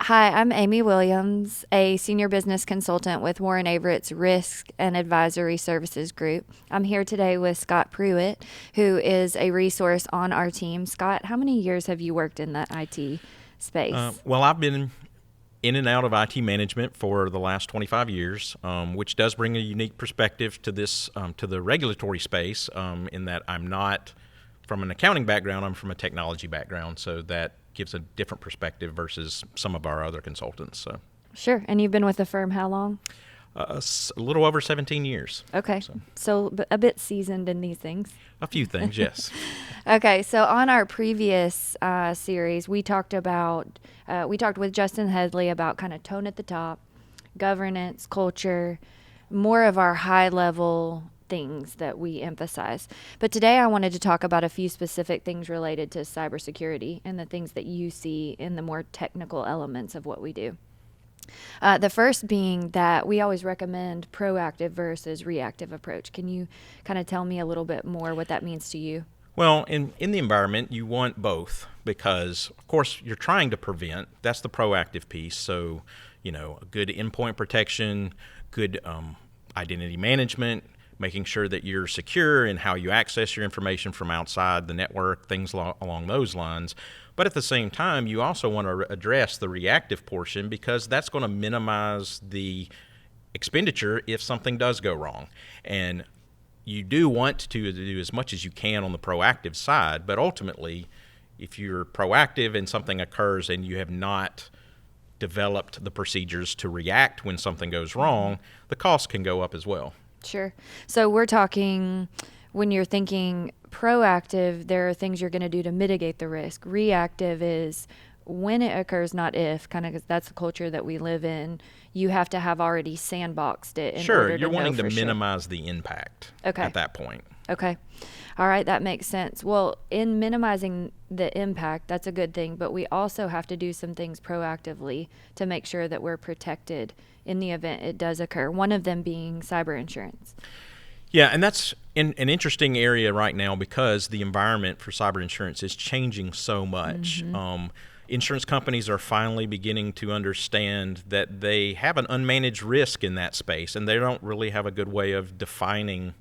Hi, I'm Amy Williams, a senior business consultant with Warren Averett's Risk and Advisory Services Group. I'm here today with Scott Pruitt, who is a resource on our team. Scott, how many years have you worked in the IT space? Well, I've been in and out of IT management for the last 25 years, which does bring a unique perspective to this, to the regulatory space, in that I'm not from an accounting background, I'm from a technology background, so that gives a different perspective versus some of our other consultants. So. Sure. And you've been with the firm how long? A little over 17 years. Okay. So a bit seasoned in these things. A few things, yes. Okay, so on our previous series, we talked with Justin Headley about kind of tone at the top, governance, culture, more of our high level things that we emphasize. But today I wanted to talk about a few specific things related to cybersecurity and the things that you see in the more technical elements of what we do. The first being that we always recommend proactive versus reactive approach. Can you kind of tell me a little bit more what that means to you? Well, in the environment, you want both because, of course, you're trying to prevent. That's the proactive piece. So, good endpoint protection, good identity management, making sure that you're secure in how you access your information from outside the network, things along those lines. But at the same time, you also want to address the reactive portion because that's going to minimize the expenditure if something does go wrong. And you do want to do as much as you can on the proactive side, but ultimately, if you're proactive and something occurs and you have not developed the procedures to react when something goes wrong, the cost can go up as well. Sure. So we're talking, when you're thinking proactive, there are things you're going to do to mitigate the risk. Reactive is when it occurs, not if, kind of because that's the culture that we live in. You have to have already sandboxed it in order to You're wanting to know for sure. minimize the impact at that point. Okay. All right, that makes sense. Well, in minimizing the impact, that's a good thing, but we also have to do some things proactively to make sure that we're protected in the event it does occur, one of them being cyber insurance. Yeah, and that's an interesting area right now because the environment for cyber insurance is changing so much. Mm-hmm. Insurance companies are finally beginning to understand that they have an unmanaged risk in that space, and they don't really have a good way of defining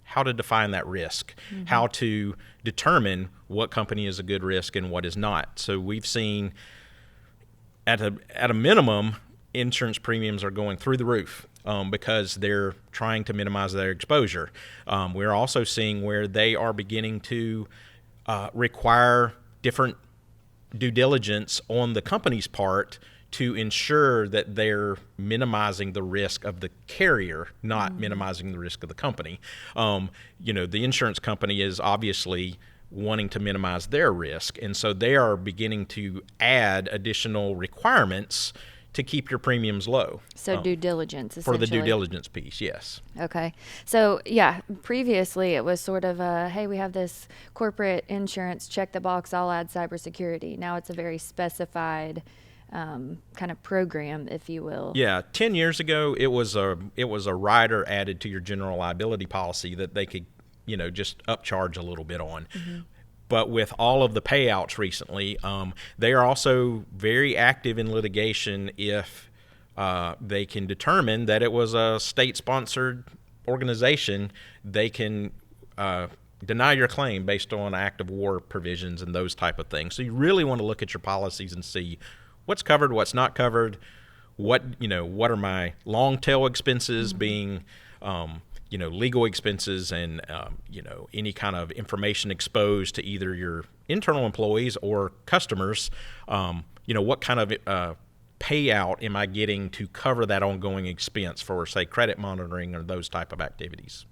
how to define that risk, mm-hmm. how to determine what company is a good risk and what is not. So we've seen at a minimum, insurance premiums are going through the roof because they're trying to minimize their exposure. We're also seeing where they are beginning to require different due diligence on the company's part to ensure that they're minimizing the risk of the carrier, not minimizing the risk of the company. The insurance company is obviously wanting to minimize their risk, and so they are beginning to add additional requirements to keep your premiums low. So due diligence, essentially. For the due diligence piece, yes. Okay. So, yeah, previously it was sort of hey, we have this corporate insurance, check the box, I'll add cybersecurity. Now it's a very specified kind of program, if you will. Yeah, 10 years ago, it was a rider added to your general liability policy that they could, just upcharge a little bit on. Mm-hmm. But with all of the payouts recently, they are also very active in litigation if they can determine that it was a state-sponsored organization. They can deny your claim based on act of war provisions and those type of things. So you really want to look at your policies and see what's covered, what's not covered, what are my long tail expenses, mm-hmm. being legal expenses and any kind of information exposed to either your internal employees or customers. What kind of payout am I getting to cover that ongoing expense for, say, credit monitoring or those type of activities?